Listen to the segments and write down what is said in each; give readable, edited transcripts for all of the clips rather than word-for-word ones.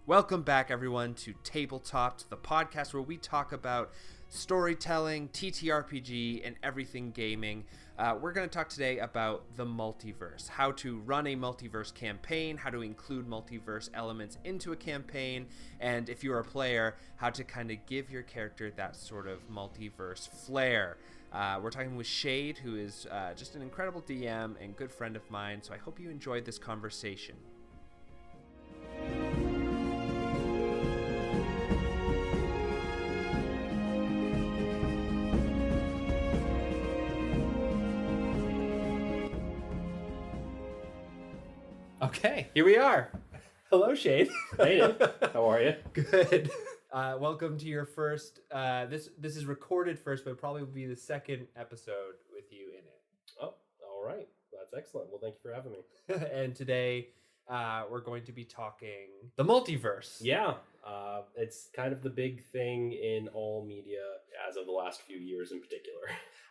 Welcome back, everyone, to Tabletopped, the podcast where we talk about storytelling, TTRPG, and everything gaming. We're going to talk today about the multiverse, how to run a multiverse campaign, how to include multiverse elements into a campaign, and if you're a player, how to kind of give your character that sort of multiverse flair. We're talking with Shade, who is just an incredible DM and good friend of mine, so I hope you enjoyed this conversation. Okay, here we are. Hello, Shade. Hey, how are you? Good. Welcome to your first. This is recorded first, but probably will be the second episode with you in it. Oh, all right. That's excellent. Well, thank you for having me. And today, we're going to be talking the multiverse. Yeah, it's kind of the big thing in all media as of the last few years in particular.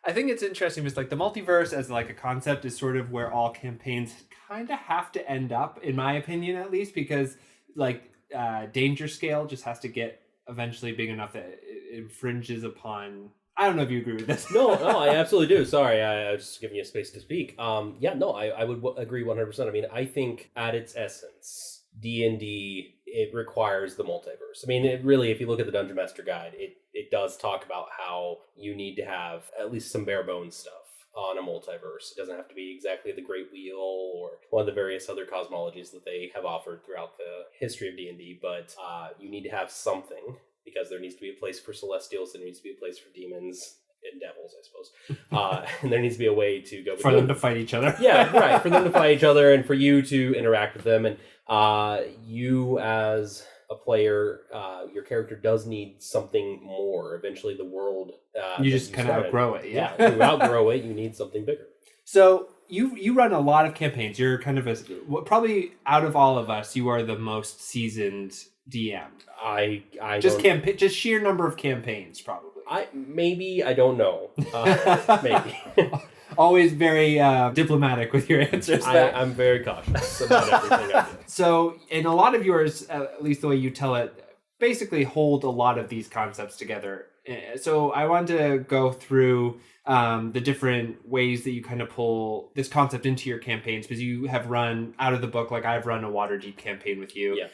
I think it's interesting because like the multiverse as like a concept is sort of where all campaigns kind of have to end up, in my opinion, at least, because like danger scale just has to get eventually big enough that it infringes upon. I don't know if you agree with this. No, I absolutely do. Sorry, I was just giving you space to speak. I would agree 100%. I mean, I think at its essence, D&D, it requires the multiverse. I mean, it really, if you look at the Dungeon Master Guide, it does talk about how you need to have at least some bare bones stuff on a multiverse. It doesn't have to be exactly the Great Wheel or one of the various other cosmologies that they have offered throughout the history of D&D, but you need to have something, because there needs to be a place for Celestials, there needs to be a place for demons and devils, I suppose. And there needs to be a way to go for them to fight each other. Yeah, right. For them to fight each other and for you to interact with them. And you as a player, your character does need something more. Eventually the world... you just kind of outgrow it. Yeah, you outgrow it, you need something bigger. So you run a lot of campaigns. You're kind of probably out of all of us, you are the most seasoned DM. I just sheer number of campaigns, probably. I don't know. Maybe. Always very diplomatic with your answers. I'm very cautious about everything I do. So, in a lot of yours, at least the way you tell it, basically hold a lot of these concepts together. So I want to go through the different ways that you kind of pull this concept into your campaigns, because you have run out of the book, like I've run a Waterdeep campaign with you. Yeah.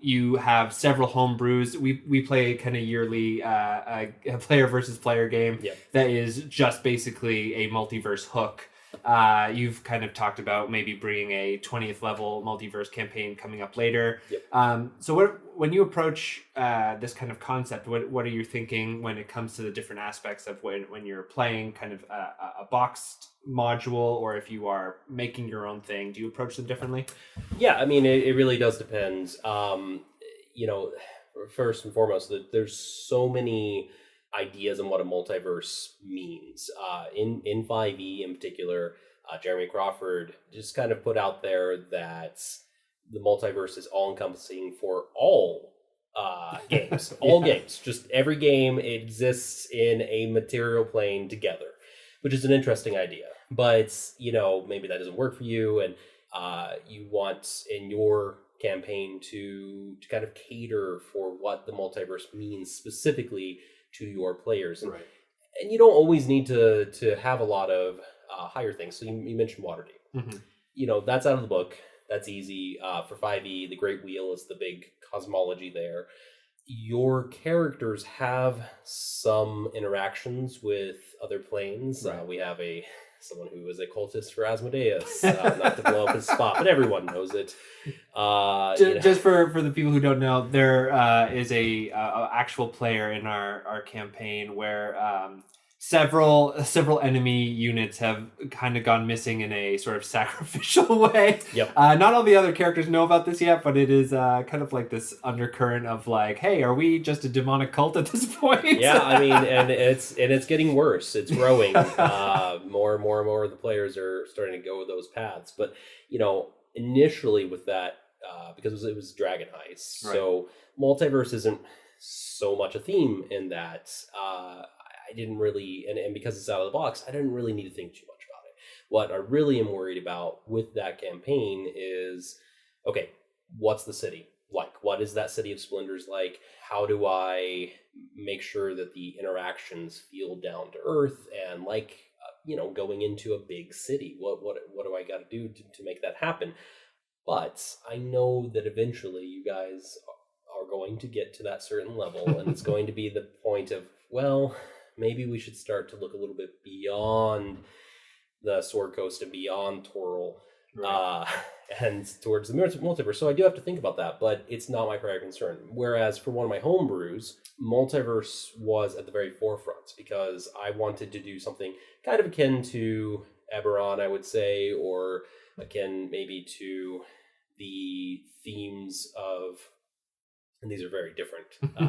You have several homebrews. We play kind of yearly a player versus player game that is just basically a multiverse hook. You've kind of talked about maybe bringing a 20th level multiverse campaign coming up later. Yep. So when you approach this kind of concept, what are you thinking when it comes to the different aspects of when you're playing kind of a boxed module, or if you are making your own thing? Do you approach them differently? Yeah, I mean, it really does depend. First and foremost, there's so many ideas on what a multiverse means. In 5e in particular, Jeremy Crawford just kind of put out there that the multiverse is all-encompassing for all games. All games. Just every game exists in a material plane together, which is an interesting idea. But, maybe that doesn't work for you, and you want in your campaign to kind of cater for what the multiverse means specifically to your players. And, right. And you don't always need to have a lot of higher things. So you mentioned Waterdeep. Mm-hmm. That's out of the book. That's easy. For 5e, the Great Wheel is the big cosmology there. Your characters have some interactions with other planes. Right. We have someone who is a cultist for Asmodeus, not to blow up his spot, but everyone knows it. Just for the people who don't know, there is a actual player in our campaign where several enemy units have kind of gone missing in a sort of sacrificial way. Yep. Not all the other characters know about this yet, but it is kind of like this undercurrent of like, hey, are we just a demonic cult at this point? Yeah, I mean, and it's getting worse. It's growing. More and more of the players are starting to go those paths. But initially with that, because it was Dragon Heist, right. So multiverse isn't so much a theme in that. I didn't really, and because it's out of the box, I didn't really need to think too much about it. What I really am worried about with that campaign is, okay, what's the city? like? What is that City of Splendors like? How do I make sure that the interactions feel down to earth and like, going into a big city? What do I got to do to make that happen? But I know that eventually you guys are going to get to that certain level, and it's going to be the point of, well, maybe we should start to look a little bit beyond the Sword Coast and beyond Toril, right. And towards the multiverse. So I do have to think about that, but it's not my primary concern. Whereas for one of my homebrews, multiverse was at the very forefront because I wanted to do something kind of akin to Eberron, I would say, or akin maybe to the themes of, and these are very different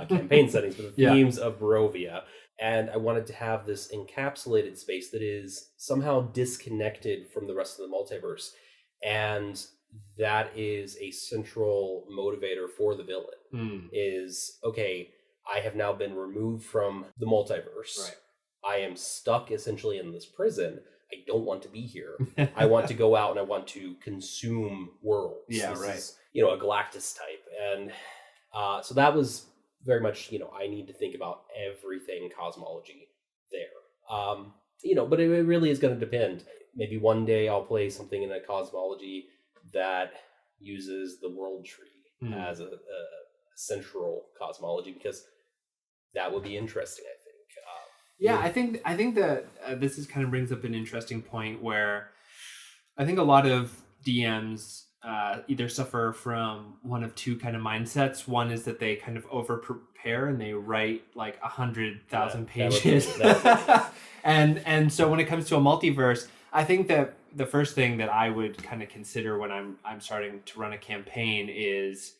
campaign settings, but the themes of Barovia. And I wanted to have this encapsulated space that is somehow disconnected from the rest of the multiverse. And that is a central motivator for the villain, is, okay, I have now been removed from the multiverse. Right. I am stuck essentially in this prison. I don't want to be here. I want to go out and I want to consume worlds. Yeah, this right. Is, a Galactus type. And so that was very much, I need to think about everything cosmology there. But it really is going to depend. Maybe one day I'll play something in a cosmology that uses the world tree as a central cosmology, because that would be interesting, I think. I think that this is kind of brings up an interesting point where I think a lot of DMs either suffer from one of two kind of mindsets. One is that they kind of over prepare and they write like 100,000 pages. And so when it comes to a multiverse, I think that the first thing that I would kind of consider when I'm starting to run a campaign is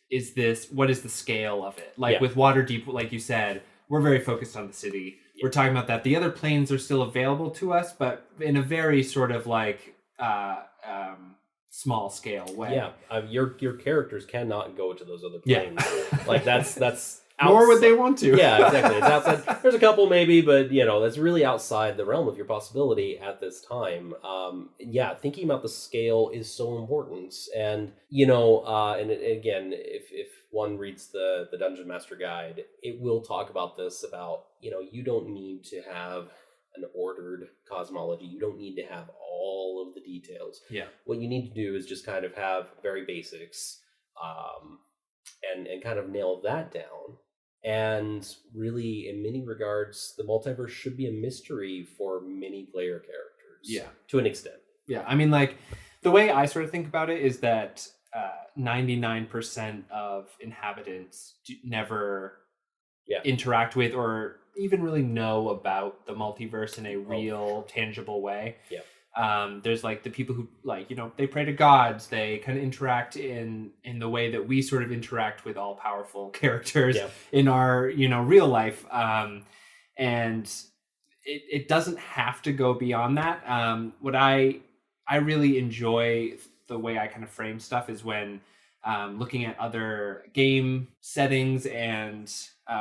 what is the scale of it? Like with Waterdeep, like you said, we're very focused on the city. We're talking about that. The other planes are still available to us, but in a very sort of like small scale way. Yeah, your characters cannot go to those other planes. Like that's nor would they want to. Yeah, exactly. It's outside. There's a couple maybe, but that's really outside the realm of your possibility at this time. Thinking about the scale is so important. And and again, if one reads the Dungeon Master Guide, it will talk about this, about you don't need to have an ordered cosmology. You don't need to have all of the details. Yeah. What you need to do is just kind of have very basics, and kind of nail that down. And really, in many regards, the multiverse should be a mystery for many player characters. Yeah. To an extent. Yeah. I mean, like, the way I sort of think about it is that 99% of inhabitants never interact with or even really know about the multiverse in a real, tangible way. Yeah. There's like the people who they pray to gods. They kind of interact in the way that we sort of interact with all powerful characters in our, real life. And it doesn't have to go beyond that. What I really enjoy, the way I kind of frame stuff, is when looking at other game settings and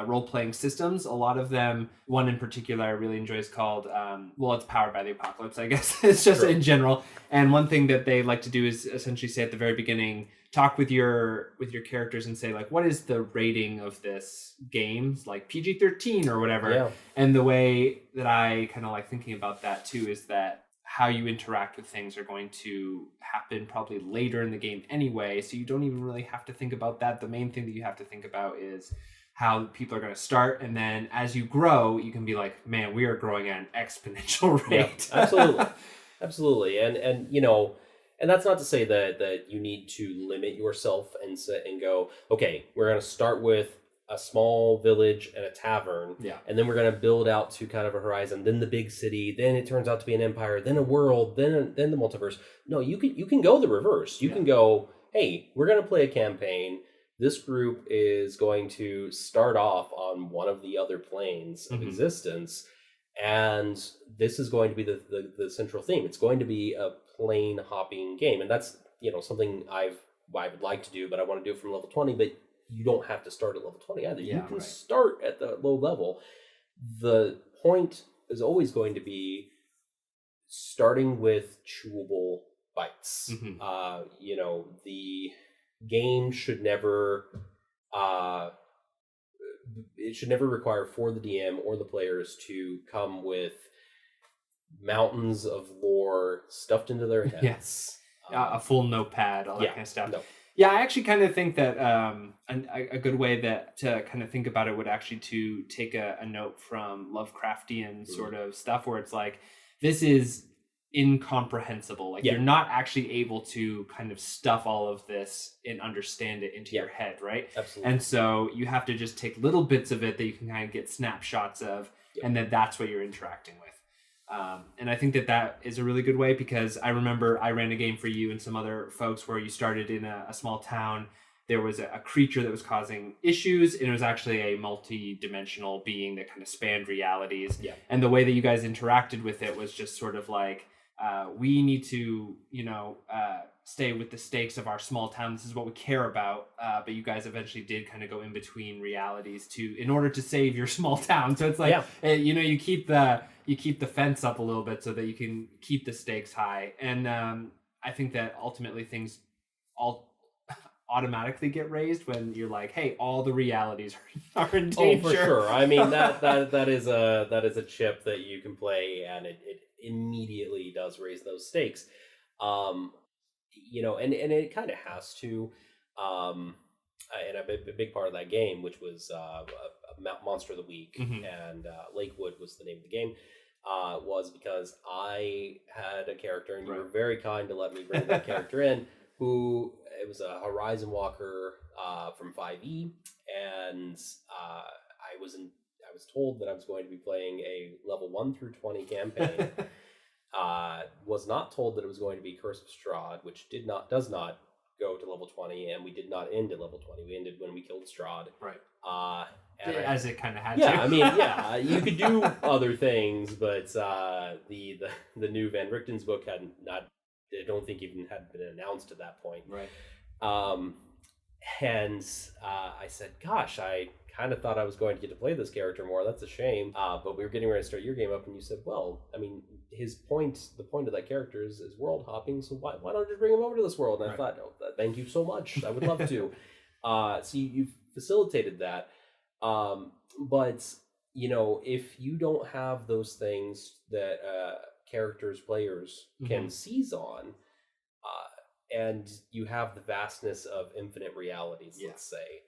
role-playing systems. A lot of them, one in particular I really enjoy, is called it's Powered by the Apocalypse, I guess. It's just in general. And one thing that they like to do is essentially say at the very beginning, talk with your characters and say, like, what is the rating of this game, like PG-13 or whatever. And the way that I kind of like thinking about that too is that how you interact with things are going to happen probably later in the game anyway, so you don't even really have to think about that. The main thing that you have to think about is how people are going to start, and then as you grow, you can be like, man, we are growing at an exponential rate. Yeah, absolutely. And that's not to say that you need to limit yourself and go, okay, we're going to start with a small village and a tavern, and then we're going to build out to kind of a horizon, then the big city, then it turns out to be an empire, then a world, then the multiverse. No, you can go the reverse. You can go, hey, we're going to play a campaign. This group is going to start off on one of the other planes of existence, and this is going to be the central theme. It's going to be a plane hopping game, and that's something I would like to do, but I want to do it from level 20. But you don't have to start at level 20 either. You can start at the low level. The point is always going to be starting with chewable bites. The game should never it should never require for the DM or the players to come with mountains of lore stuffed into their heads. Yes. A full notepad, all that kind of stuff. No. Yeah, I actually kind of think that a good way that to kind of think about it would actually to take a note from Lovecraftian sort of stuff where it's like, this is incomprehensible. Like you're not actually able to kind of stuff all of this and understand it into your head, right? Absolutely. And so you have to just take little bits of it that you can kind of get snapshots of, and then that's what you're interacting with. And I think that is a really good way, because I remember I ran a game for you and some other folks where you started in a small town. There was a creature that was causing issues, and it was actually a multi-dimensional being that kind of spanned realities. Yeah. And the way that you guys interacted with it was just sort of like, we need to, stay with the stakes of our small town. This is what we care about. But you guys eventually did kind of go in between realities in order to save your small town. So it's like, you keep the fence up a little bit so that you can keep the stakes high. And I think that ultimately things all automatically get raised when you're like, hey, all the realities are in danger. Oh, for sure. I mean, that is a chip that you can play, and it immediately does raise those stakes. And it kind of has to. And a big part of that game, which was a Monster of the Week, and Lakewood was the name of the game, was because I had a character, and you were very kind to let me bring that character in, who it was a Horizon Walker from 5e, and I was told that I was going to be playing a level 1 through 20 campaign. Was not told that it was going to be Curse of Strahd, which does not go to level 20, and we did not end at level 20. We ended when we killed Strahd. Right. As it kind of had to. Yeah, I mean, you could do other things, but the new Van Richten's book I don't think even had been announced at that point. Right. And I said, gosh, I kind of thought I was going to get to play this character more. That's a shame. But we were getting ready to start your game up, and you said, well, I mean, the point of that character is world hopping, so why don't you bring him over to this world? And I thought, thank you so much. I would love to. So you've facilitated that. But, if you don't have those things that players can seize on, and you have the vastness of infinite realities, let's say,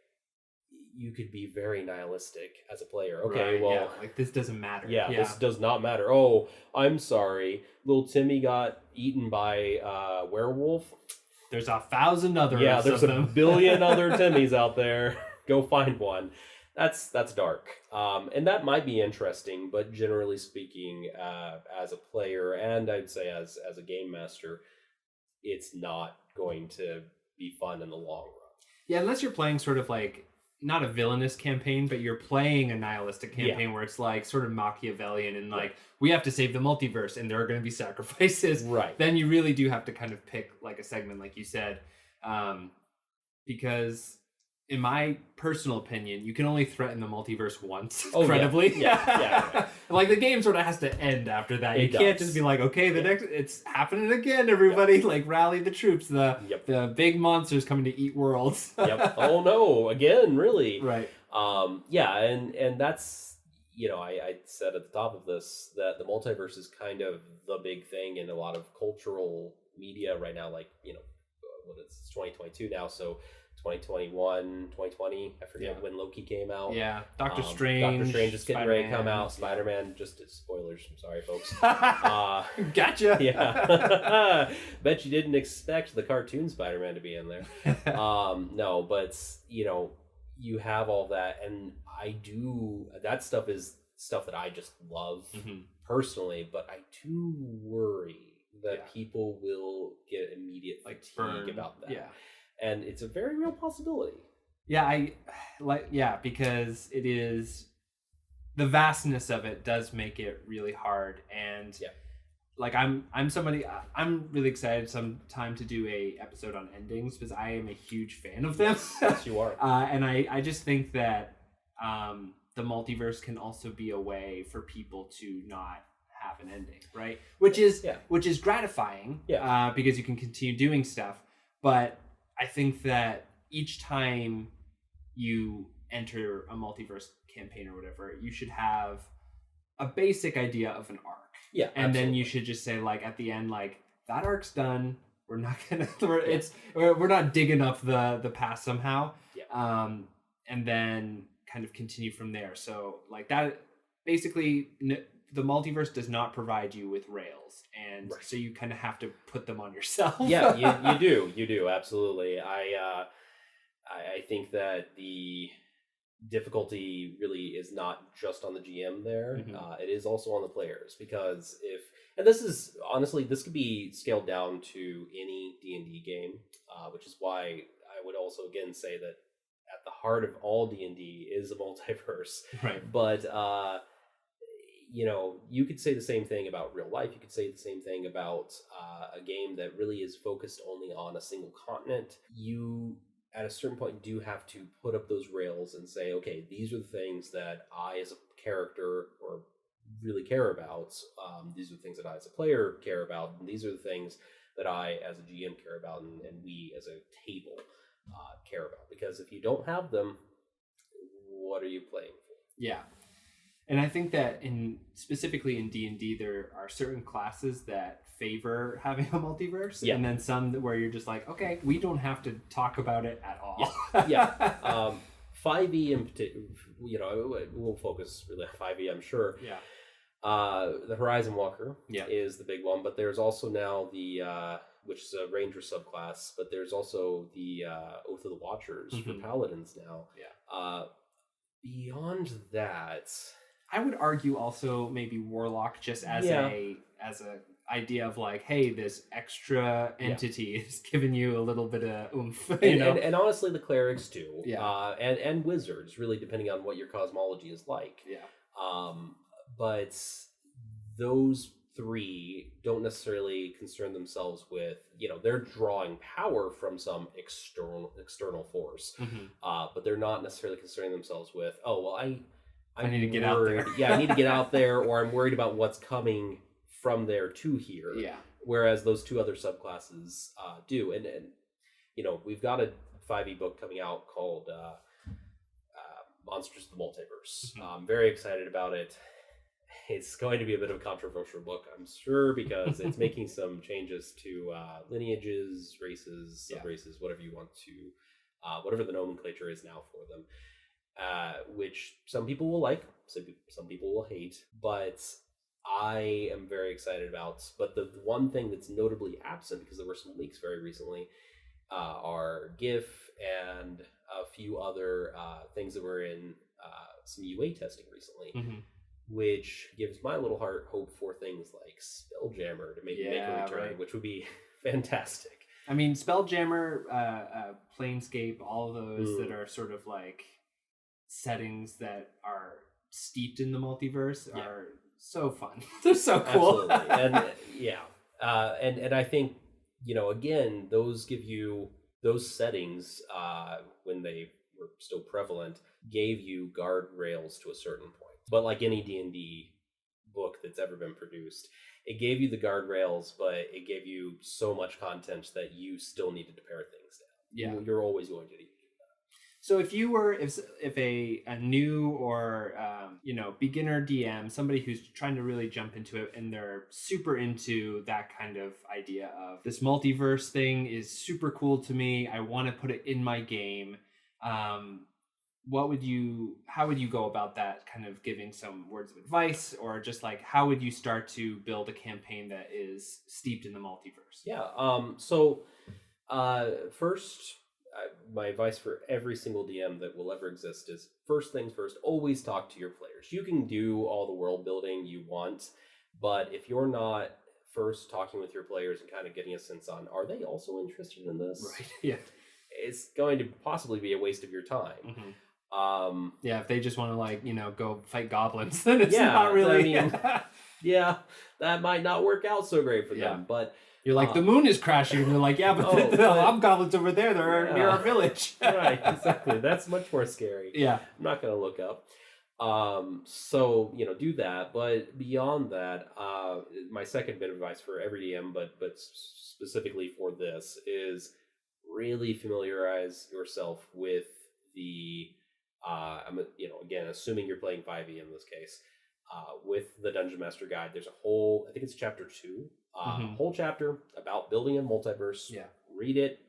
you could be very nihilistic as a player. Okay, like this doesn't matter. This does not matter. Oh, I'm sorry, little Timmy got eaten by a werewolf. There's 1,000 others. Yeah, there's a billion other Timmys out there. Go find one. That's dark. And that might be interesting, but generally speaking, as a player, and I'd say as a game master, it's not going to be fun in the long run. Yeah, unless you're playing sort of like, not a villainous campaign, but you're playing a nihilistic campaign where it's like sort of Machiavellian and like, we have to save the multiverse and there are going to be sacrifices. Right. Then you really do have to kind of pick like a segment, like you said, because in my personal opinion, you can only threaten the multiverse once, credibly. Yeah. Like the game sort of has to end after that. You can't just be like, okay, next it's happening again, everybody. Like rally the troops. The big monster's coming to eat worlds. Oh no, again, really. Right. And that's, I said at the top of this that the multiverse is kind of the big thing in a lot of cultural media right now. Like, it's 2022 now, so 2021, 2020, I forget when Loki came out. Yeah, Doctor Strange is getting ready to come out. Spider-Man, just spoilers. I'm sorry, folks. Gotcha. Yeah. Bet you didn't expect the cartoon Spider-Man to be in there. No, but, you have all that, and that stuff is stuff that I just love personally, but I do worry that people will get immediate fatigue about that. Yeah. And it's a very real possibility. Yeah, because it is, the vastness of it does make it really hard. And like I'm really excited sometime to do a episode on endings, because I am a huge fan of them. Yes, you are. And I just think that the multiverse can also be a way for people to not have an ending, right? Which is gratifying, because you can continue doing stuff. But I think that each time you enter a multiverse campaign or whatever, you should have a basic idea of an arc. Yeah, and absolutely. then you should just say like at the end, like, that arc's done. We're not gonna. We're not digging up the past somehow. Yeah. And then kind of continue from there. So like that, basically, the multiverse does not provide you with rails, and so you kind of have to put them on yourself. Yeah, you do absolutely. I think that the difficulty really is not just on the GM there. It is also on the players, because and this is honestly, this could be scaled down to any D&D game, which is why I would also again say that at the heart of all D&D is a multiverse. Right. But you could say the same thing about real life. You could say the same thing about a game that really is focused only on a single continent. You, at a certain point, do have to put up those rails and say, okay, these are the things that I as a character or really care about. These are the things that I as a player care about. And these are the things that I as a GM care about, and we as a table care about. Because if you don't have them, what are you playing for? Yeah. And I think that specifically in D&D, there are certain classes that favor having a multiverse, and then some where you're just like, okay, we don't have to talk about it at all. Yeah. 5e in particular, we'll focus really on 5e, I'm sure. Yeah. The Horizon Walker is the big one, but there's also now the which is a Ranger subclass, but there's also the Oath of the Watchers for Paladins now. Yeah. Beyond that, I would argue also maybe Warlock, just as a idea of like, hey, this extra entity is giving you a little bit of oomph. And honestly, the clerics too. Yeah. And wizards, really depending on what your cosmology is like. Yeah. But those three don't necessarily concern themselves with, they're drawing power from some external force, but they're not necessarily concerning themselves with, oh, well, I need to get out there. I need to get out there, or I'm worried about what's coming from there to here. Yeah. Whereas those two other subclasses do. And we've got a 5e book coming out called Monsters of the Multiverse. I'm very excited about it. It's going to be a bit of a controversial book, I'm sure, because it's making some changes to lineages, races, sub-races, whatever you want to, whatever the nomenclature is now for them, which some people will like, some people will hate, but I am very excited about. But the one thing that's notably absent, because there were some leaks very recently, are GIF and a few other things that were in some UA testing recently, which gives my little heart hope for things like Spelljammer to make a return, which would be fantastic. I mean, Spelljammer, Planescape, all of those that are sort of like settings that are steeped in the multiverse are so fun. They're so cool. Absolutely. And and I think, again, those give you those settings when they were still prevalent, gave you guardrails to a certain point. But like any D&D book that's ever been produced, it gave you the guardrails, but it gave you so much content that you still needed to pare things down. Yeah. You're always going to need to do that. So if a new or beginner DM, somebody who's trying to really jump into it and they're super into that kind of idea of this multiverse thing is super cool to me, I want to put it in my game, how would you go about that, kind of giving some words of advice, or just like how would you start to build a campaign that is steeped in the multiverse? First, my advice for every single DM that will ever exist is, first things first, always talk to your players. You can do all the world building you want, but if you're not first talking with your players and kind of getting a sense on, are they also interested in this? Right. Yeah. It's going to possibly be a waste of your time. If they just want to go fight goblins, then it's not really. I mean, that might not work out so great for them. But you're like, the moon is crashing, and they're like, but hobgoblins over there. They're near our village. Right, exactly. That's much more scary. Yeah, I'm not going to look up. So do that. But beyond that, my second bit of advice for every DM, but specifically for this, is really familiarize yourself with the again, assuming you're playing 5e in this case, with the Dungeon Master Guide, there's a whole, I think it's chapter 2, whole chapter about building a multiverse. Yeah. Read it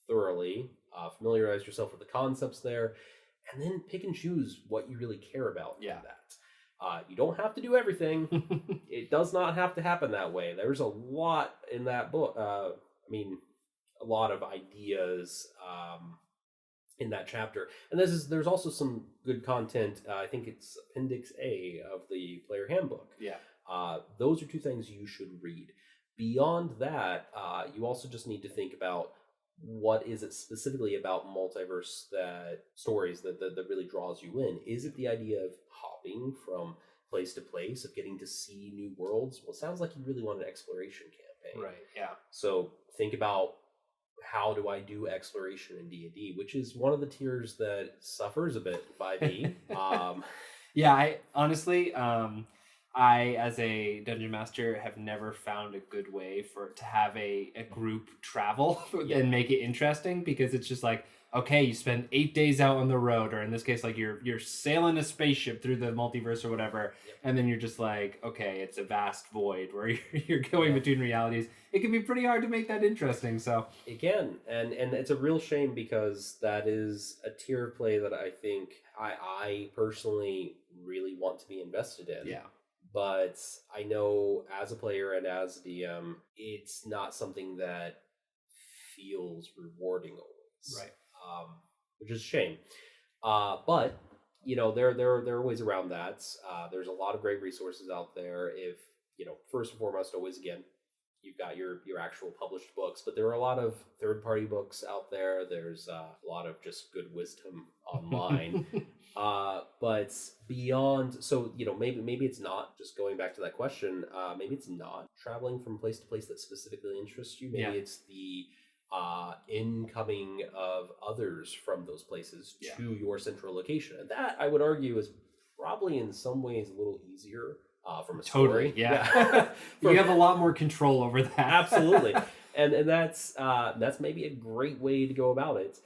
thoroughly, familiarize yourself with the concepts there, and then pick and choose what you really care about in that. You don't have to do everything. It does not have to happen that way. There's a lot in that book. A lot of ideas in that chapter. And there's also some good content. I think it's Appendix A of the player handbook. Yeah. Those are two things you should read. Beyond that, you also just need to think about what is it specifically about multiverse stories that really draws you in. Is it the idea of hopping from place to place, of getting to see new worlds? Well, it sounds like you really want an exploration campaign. Right, yeah. So think about, how do I do exploration in D&D, which is one of the tiers that suffers a bit in 5e. Yeah, I honestly, I as a dungeon master have never found a good way to have a group travel and make it interesting, because it's just like, okay, you spend 8 days out on the road, or in this case, like you're sailing a spaceship through the multiverse or whatever, and then you're just like, okay, it's a vast void where you're going between realities. It can be pretty hard to make that interesting. So it can, and it's a real shame, because that is a tier of play that I think I personally really want to be invested in. Yeah. But I know as a player and as a DM, it's not something that feels rewarding always. Right. Which is a shame. But there are ways around that. There's a lot of great resources out there. If first and foremost, always again, you've got your actual published books, but there are a lot of third-party books out there. There's a lot of just good wisdom online. But beyond, so maybe it's not just going back to that question. Maybe it's not traveling from place to place that specifically interests you. Maybe it's the incoming of others from those places to your central location, and that I would argue is probably in some ways a little easier from a story. Yeah. You have a lot more control over that. Absolutely. And that's maybe a great way to go about it,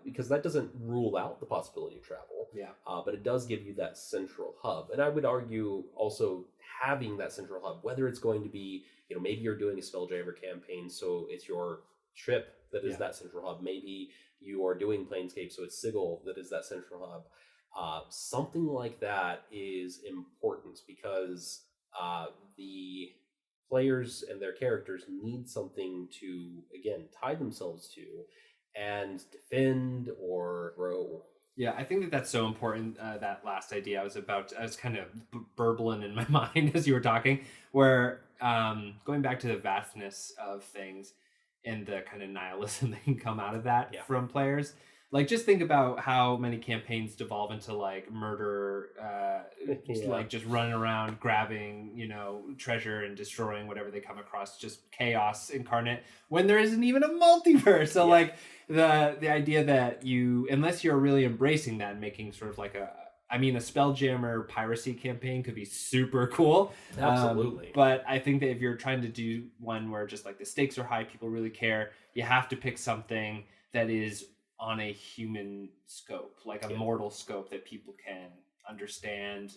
because that doesn't rule out the possibility of travel. Yeah. But it does give you that central hub, and I would argue also having that central hub, whether it's going to be maybe you're doing a Spelljammer campaign, so it's your trip that is that central hub. Maybe you are doing Planescape, so it's Sigil that is that central hub. Something like that is important, because the players and their characters need something to, again, tie themselves to and defend or grow. Yeah, I think that's so important. That last idea I was kind of burbling in my mind as you were talking, where going back to the vastness of things and the kind of nihilism that can come out of that from players. Like, just think about how many campaigns devolve into like murder, like just running around grabbing, treasure and destroying whatever they come across, just chaos incarnate, when there isn't even a multiverse. So like the idea that unless you're really embracing that and making sort of like a Spelljammer piracy campaign could be super cool. Absolutely. But I think that if you're trying to do one where just like the stakes are high, people really care, you have to pick something that is on a human scope, like a mortal scope that people can understand,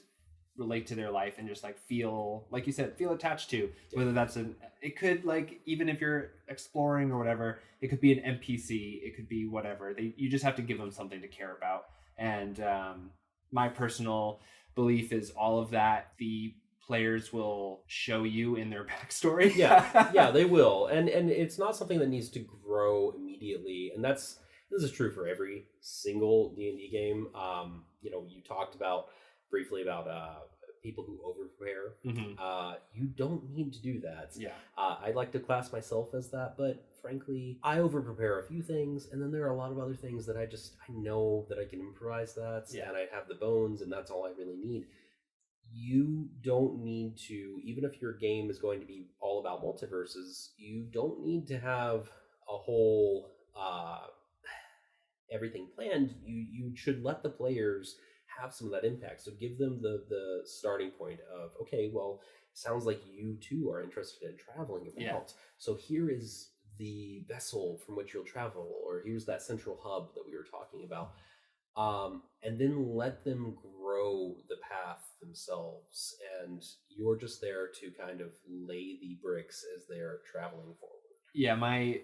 relate to their life, and just like feel, like you said, feel attached to. Whether that's it could, like, even if you're exploring or whatever, it could be an NPC, it could be whatever. You just have to give them something to care about. And my personal belief is all of that the players will show you in their backstory. Yeah, they will. And it's not something that needs to grow immediately. And this is true for every single D&D game. You talked briefly about people who over-prepare. Mm-hmm. You don't need to do that. Yeah. I'd like to class myself as that, but frankly, I over-prepare a few things, and then there are a lot of other things that I know that I can improvise that, and I have the bones, and that's all I really need. You don't need to, even if your game is going to be all about multiverses, you don't need to have a whole everything planned. You should let the players have some of that impact. So give them the starting point of, okay, well, sounds like you too are interested in traveling about. Yeah. So here is the vessel from which you'll travel, or here's that central hub that we were talking about. and then let them grow the path themselves, and you're just there to kind of lay the bricks as they're traveling forward. Yeah, my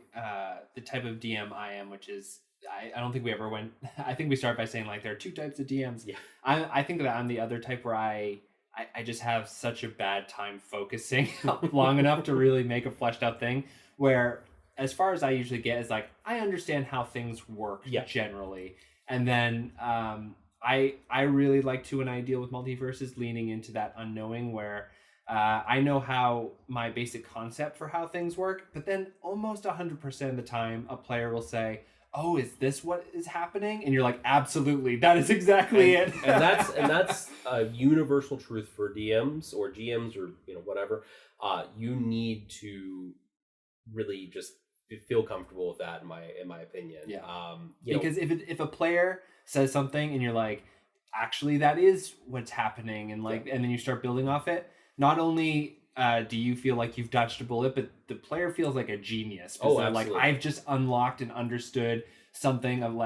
the type of DM I am, which is I don't think we ever went. I think we start by saying like there are two types of DMs. Yeah. I think that I'm the other type where I just have such a bad time focusing long enough to really make a fleshed out thing. Where as far as I usually get is like I understand how things work generally, and then I really like to, when I deal with multiverses, leaning into that unknowing where. I know how my basic concept for how things work, but then almost 100% of the time, a player will say, "Oh, is this what is happening?" And you're like, "Absolutely, that is exactly it." and that's a universal truth for DMs or GMs or whatever. You need to really just feel comfortable with that, in my opinion. Yeah. Because if a player says something and you're like, "Actually, that is what's happening," and and then you start building off it. Not only do you feel like you've dodged a bullet, but the player feels like a genius. Oh, absolutely. Like I've just unlocked and understood something of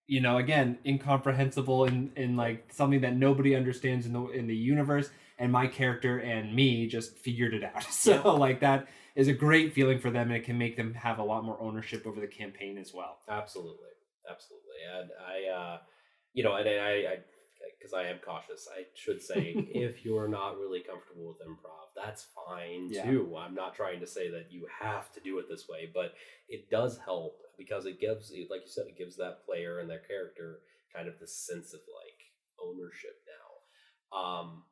again, incomprehensible in like something that nobody understands in the universe, and my character and me just figured it out. So that is a great feeling for them, and it can make them have a lot more ownership over the campaign as well. Absolutely. And I because I am cautious, I should say, if you're not really comfortable with improv, that's fine too. I'm not trying to say that you have to do it this way, but it does help because it gives, like you said, it gives that player and their character kind of this sense of ownership now.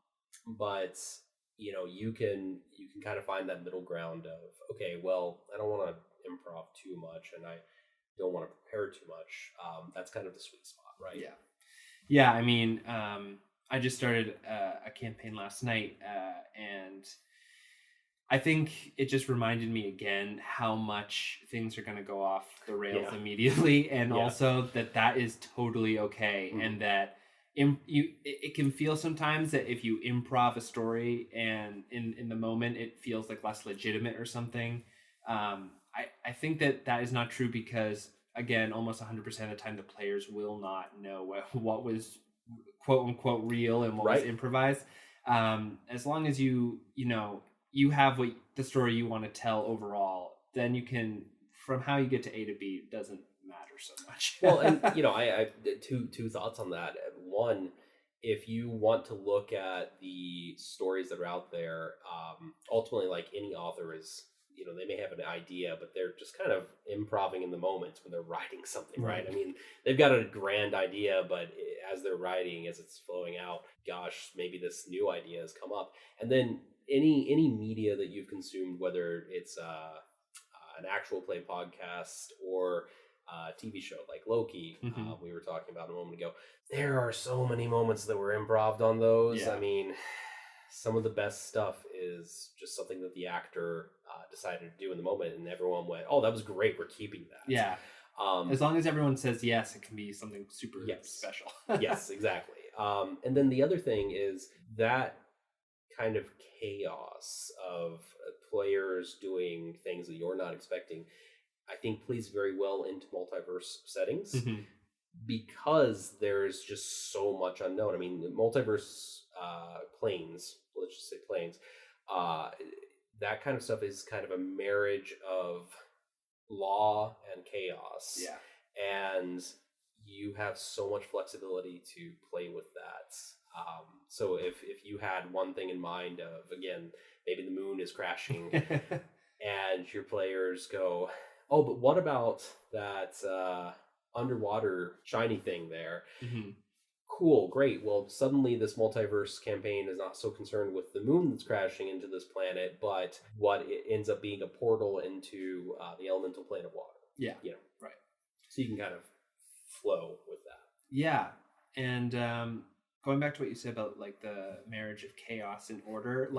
But you can kind of find that middle ground of, okay, well, I don't want to improv too much, and I don't want to prepare too much. That's kind of the sweet spot, right? Yeah, I mean, I just started a campaign last night, and I think it just reminded me again how much things are going to go off the rails immediately, and also that is totally okay, and that it can feel sometimes that if you improv a story and in the moment it feels like less legitimate or something. I think that is not true because, again, almost 100% of the time, the players will not know what was quote unquote real and what was improvised. As long as you have what the story you want to tell overall, then you can, from how you get to A to B, it doesn't matter so much. Well, and I two thoughts on that. One, if you want to look at the stories that are out there, ultimately, like any author is. They may have an idea, but they're just kind of improvising in the moment when they're writing something, right? I mean, they've got a grand idea, but as they're writing, as it's flowing out, gosh, maybe this new idea has come up. And then any media that you've consumed, whether it's an actual play podcast or a TV show like Loki, we were talking about a moment ago, there are so many moments that were improv on those. Yeah. I mean, some of the best stuff is just something that the actor decided to do in the moment, and everyone went, "Oh, that was great. We're keeping that." Yeah. As long as everyone says yes, it can be something super special. Yes, exactly. And then the other thing is that kind of chaos of players doing things that you're not expecting, I think plays very well into multiverse settings because there's just so much unknown. I mean, multiverse planes, let's just say planes, that kind of stuff is kind of a marriage of law and chaos. Yeah. And you have so much flexibility to play with that. So if you had one thing in mind of, again, maybe the moon is crashing and your players go, "Oh, but what about that underwater shiny thing there?" Cool, great. Well, suddenly this multiverse campaign is not so concerned with the moon that's crashing into this planet, but what it ends up being a portal into the elemental plane of water. Yeah. Right. So you can kind of flow with that. Yeah. And going back to what you said about the marriage of chaos and order,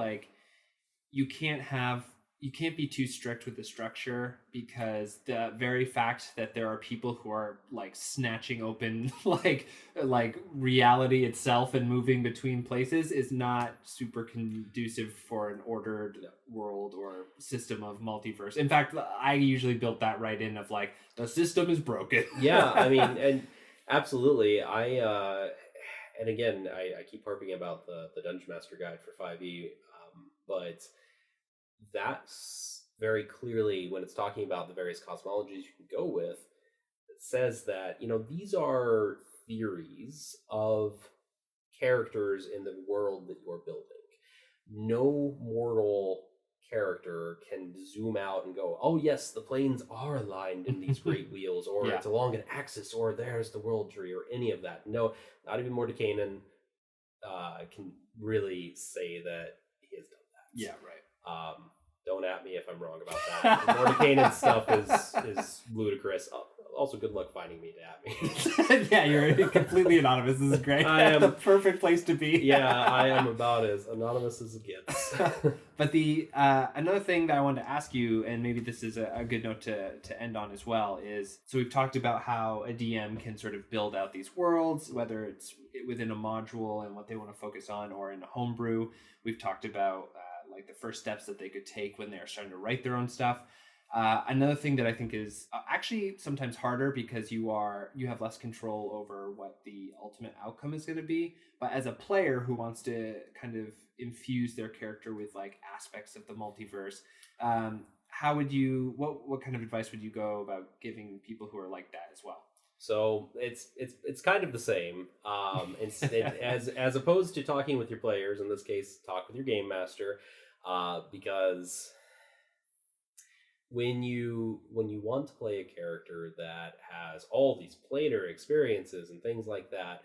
you can't be too strict with the structure, because the very fact that there are people who are snatching open reality itself and moving between places is not super conducive for an ordered world or system of multiverse. In fact, I usually built that right in of the system is broken. Yeah, I mean, Absolutely. And again, I keep harping about the Dungeon Master Guide for 5e, but that's very clearly when it's talking about the various cosmologies you can go with, it says that, these are theories of characters in the world that you're building. No mortal character can zoom out and go, oh yes, the planes are aligned in these great wheels, or it's along an axis, or there's the world tree, or any of that. No, not even Mordekainen can really say that he has done that. Yeah, right. Don't at me if I'm wrong about that. Mordekainen's stuff is ludicrous. Also, good luck finding me to at me. Yeah, you're completely anonymous. This is great. I am the perfect place to be. Yeah, I am about as anonymous as it gets. But the another thing that I wanted to ask you, and maybe this is a good note to end on as well, is so we've talked about how a DM can sort of build out these worlds, whether it's within a module and what they want to focus on, or in a homebrew. We've talked about like the first steps that they could take when they're starting to write their own stuff. Another thing that I think is actually sometimes harder because you have less control over what the ultimate outcome is going to be. But as a player who wants to kind of infuse their character with like aspects of the multiverse, how would you? What kind of advice would you go about giving people who are like that as well? So it's kind of the same. As opposed to talking with your players, in this case, talk with your game master, because when you want to play a character that has all these planar experiences and things like that,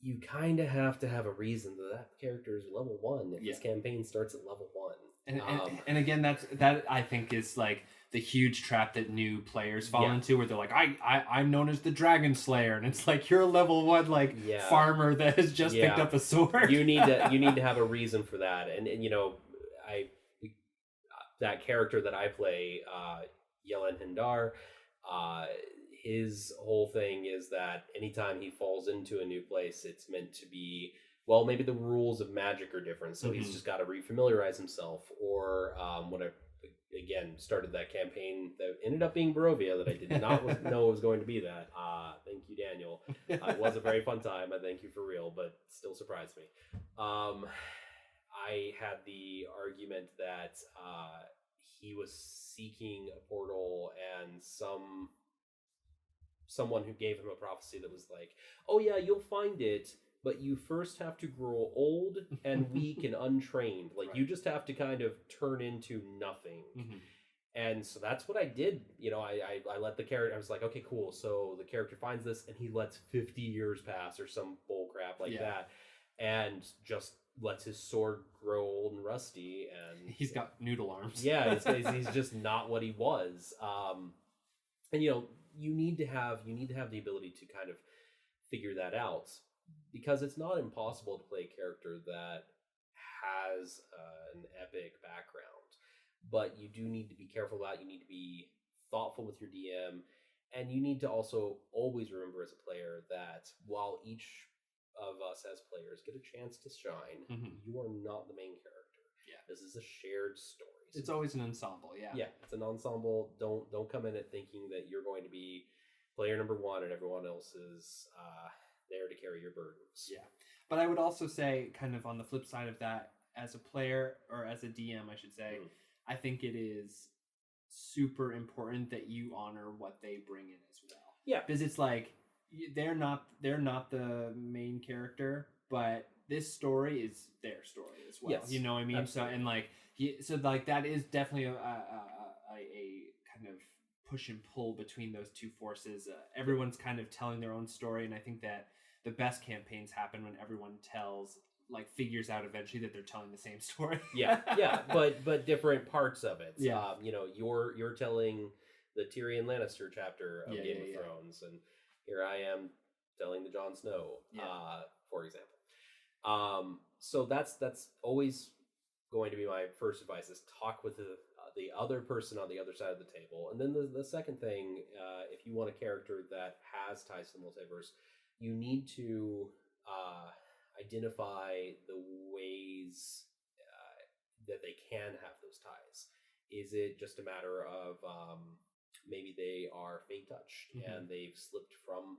you kind of have to have a reason that character is level 1 if this campaign starts at level 1. And again, that I think is like the huge trap that new players fall into, where they're like, I'm known as the Dragon Slayer, and it's like you're a level 1 farmer that has just picked up a sword. You need to have a reason for that, and that character that I play, Yelen Hindar, his whole thing is that anytime he falls into a new place, it's meant to be, well, maybe the rules of magic are different, so he's just got to refamiliarize himself. Or when I, again, started that campaign that ended up being Barovia, that I did not know it was going to be that. Thank you, Daniel. It was a very fun time. I thank you for real, but still surprised me. I had the argument that he was seeking a portal, and someone who gave him a prophecy that was like, oh yeah, you'll find it, but you first have to grow old and weak and untrained. Like, you just have to kind of turn into nothing. And so that's what I did. I let the character, I was like, okay, cool. So the character finds this and he lets 50 years pass or some bull crap like that. And just lets his sword grow old and rusty. And he's got noodle arms. Yeah, he's just not what he was. And you need to have the ability to kind of figure that out, because it's not impossible to play a character that has an epic background, but you do need to be careful about. You need to be thoughtful with your DM, and you need to also always remember as a player that while each of us as players get a chance to shine, you are not the main character. Yeah, this is a shared story. It's always an ensemble. Yeah, it's an ensemble. Don't come in it thinking that you're going to be player number 1 and everyone else is there to carry your burdens. Yeah, but I would also say, kind of on the flip side of that, as a player, or as a DM, I should say, I think it is super important that you honor what they bring in as well. Yeah, because it's like they're not the main character, but this story is their story as well. Yes, you know what I mean? Absolutely. So that is definitely a kind of push and pull between those two forces. Everyone's kind of telling their own story, and I think that the best campaigns happen when everyone figures out eventually that they're telling the same story. but different parts of it. You're telling the Tyrion Lannister chapter of Game of Thrones, and here I am telling the Jon Snow, for example. So that's always going to be my first advice: is talk with the other person on the other side of the table. And then the second thing, if you want a character that has ties to the multiverse, you need to identify the ways that they can have those ties. Is it just a matter of maybe they are Fey touched and they've slipped from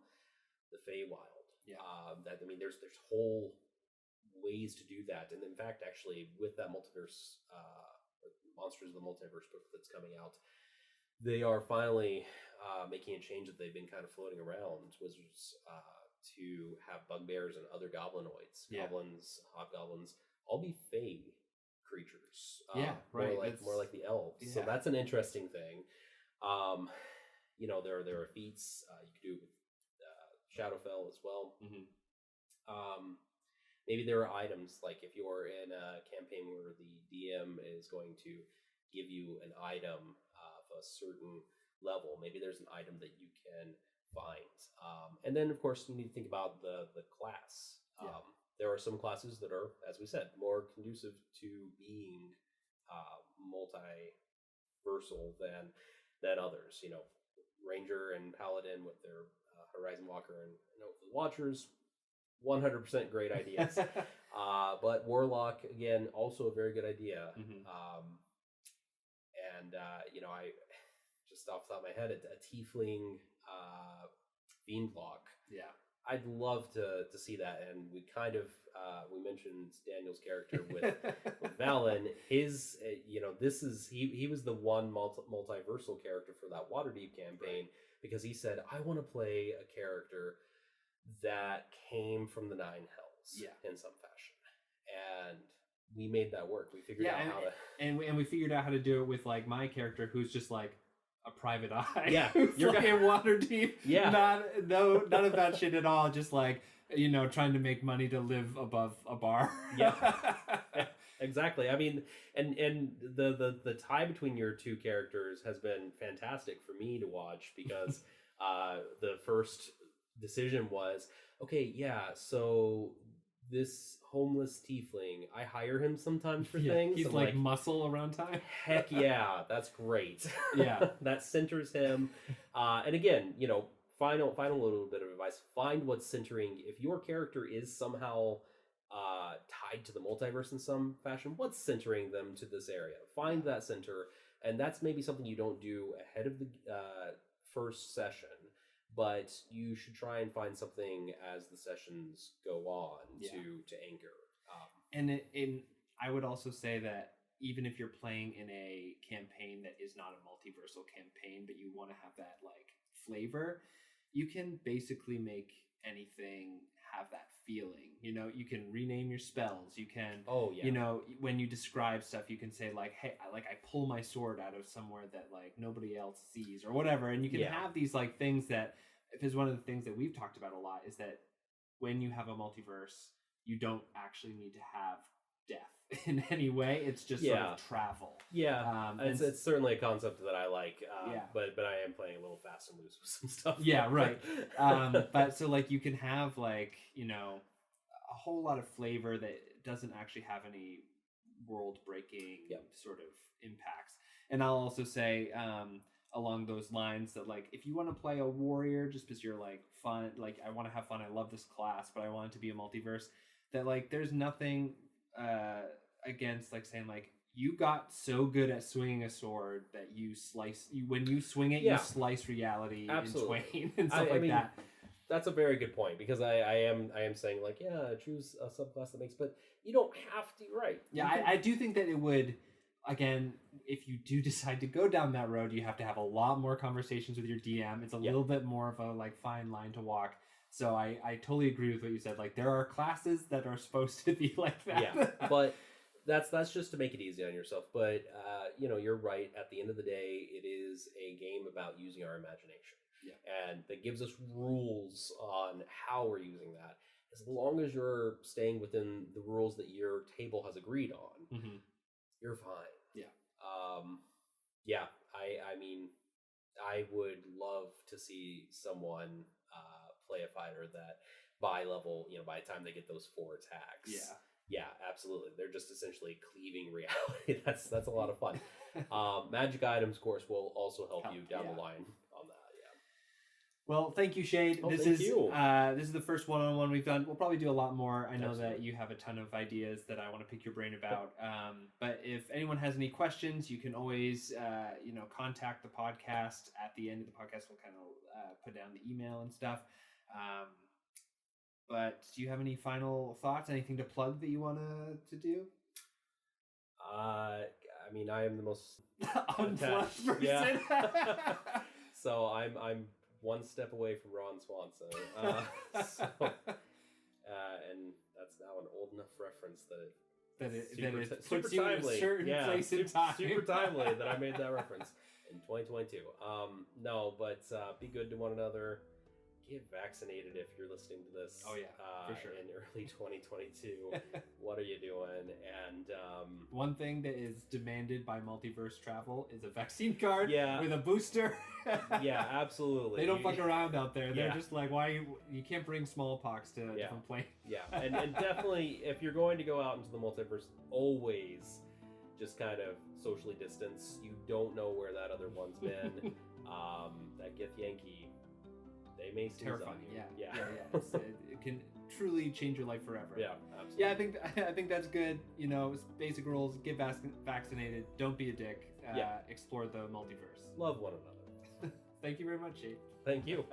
the Feywild. There's whole ways to do that, and in fact, actually, with that multiverse, Monsters of the Multiverse book that's coming out, they are finally making a change that they've been kind of floating around, Wizards, to have bugbears and other goblinoids, goblins, hobgoblins, all be Fey creatures. More like the elves. Yeah. So that's an interesting thing. There are feats you could do with Shadowfell as well. Maybe there are items, like if you're in a campaign where the DM is going to give you an item of a certain level, maybe there's an item that you can find. And then, of course, you need to think about the class. There are some classes that are, as we said, more conducive to being multiversal than others. Ranger and Paladin with their Horizon Walker and the Watchers, 100% great ideas. But Warlock, again, also a very good idea. I just off the top of my head, a Tiefling Fiendlock. Yeah, I'd love to see that. And we kind of we mentioned Daniel's character with Valen. His he was the one multiversal character for that Waterdeep campaign, because he said, I want to play a character that came from the Nine Hells in some fashion, and we made that work. We figured out how to, and we figured out how to do it with like my character, who's just like a private eye. Yeah, you're playing Waterdeep. Yeah, none of that shit at all. Just like trying to make money to live above a bar. Yeah, exactly. I mean, and the tie between your two characters has been fantastic for me to watch, because the first decision was, okay, so this homeless tiefling, I hire him sometimes for things. He's like muscle around time. Heck yeah, that's great. Yeah. That centers him. And again, final little bit of advice. Find what's centering. If your character is somehow tied to the multiverse in some fashion, what's centering them to this area? Find that center. And that's maybe something you don't do ahead of the first session, but you should try and find something as the sessions go on to anchor. And I would also say that even if you're playing in a campaign that is not a multiversal campaign, but you want to have that like flavor, you can basically make anything have that feeling. You can rename your spells. You can, when you describe stuff, you can say like, hey, I pull my sword out of somewhere that like nobody else sees or whatever. And you can have these like things that, because one of the things that we've talked about a lot is that when you have a multiverse, you don't actually need to have death in any way. It's just sort of travel. Yeah, it's certainly a concept that I like. But I am playing a little fast and loose with some stuff. Yeah, right. But so like you can have like a whole lot of flavor that doesn't actually have any world breaking sort of impacts. And I'll also say along those lines that like if you want to play a warrior just because you're like fun, like I want to have fun, I love this class, but I want it to be a multiverse, that like there's nothing against like saying like you got so good at swinging a sword that when you swing it you slice reality in twain and stuff like that. That's a very good point, because I am saying like choose a subclass that makes, but you don't have to, right? Yeah, I do think that it would. Again, if you do decide to go down that road, you have to have a lot more conversations with your DM. It's a little bit more of a like fine line to walk. So I totally agree with what you said. Like there are classes that are supposed to be like that. Yeah, but that's just to make it easy on yourself. But you're right. At the end of the day, it is a game about using our imagination. Yeah. And that gives us rules on how we're using that. As long as you're staying within the rules that your table has agreed on, you're fine. Yeah. I mean, I would love to see someone play a fighter that by level, by the time they get those 4 attacks. Yeah, absolutely. They're just essentially cleaving reality. That's a lot of fun. Magic items, of course, will also help you down the line on that. Well, thank you, Shade. This is the first one-on-one we've done. We'll probably do a lot more. I know that you have a ton of ideas that I want to pick your brain about. But if anyone has any questions, you can always contact the podcast. At the end of the podcast, we'll kind of put down the email and stuff. But do you have any final thoughts? Anything to plug that you want to do? I mean, I am the most unplugged person. Yeah. So I'm one step away from Ron Swanson. And that's now an old enough reference that it puts you in a certain place in time. Super timely that I made that reference in 2022. No, but be good to one another. Get vaccinated if you're listening to this. Oh yeah, for sure. In early 2022, what are you doing? And one thing that is demanded by multiverse travel is a vaccine card with a booster. Yeah, absolutely. They don't fuck around out there. They're just like, why you can't bring smallpox to a different plane. Yeah, and definitely if you're going to go out into the multiverse, always just kind of socially distance. You don't know where that other one's been. That Gith Yankee. They may terrifying. Yeah. It can truly change your life forever. Yeah, absolutely. Yeah, I think that's good. Basic rules: get vaccinated. Don't be a dick. Explore the multiverse. Love one another. Thank you very much, Shade. Thank you.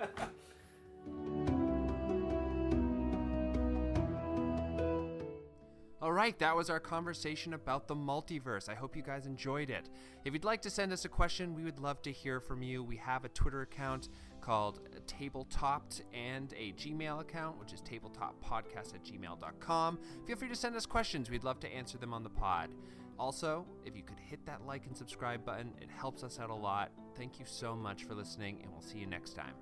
All right, that was our conversation about the multiverse. I hope you guys enjoyed it. If you'd like to send us a question, we would love to hear from you. We have a Twitter account called Tabletopped and a Gmail account, which is tabletoppedpodcast@gmail.com. Feel free to send us questions. We'd love to answer them on the pod. Also, if you could hit that like and subscribe button, it helps us out a lot. Thank you so much for listening, and we'll see you next time.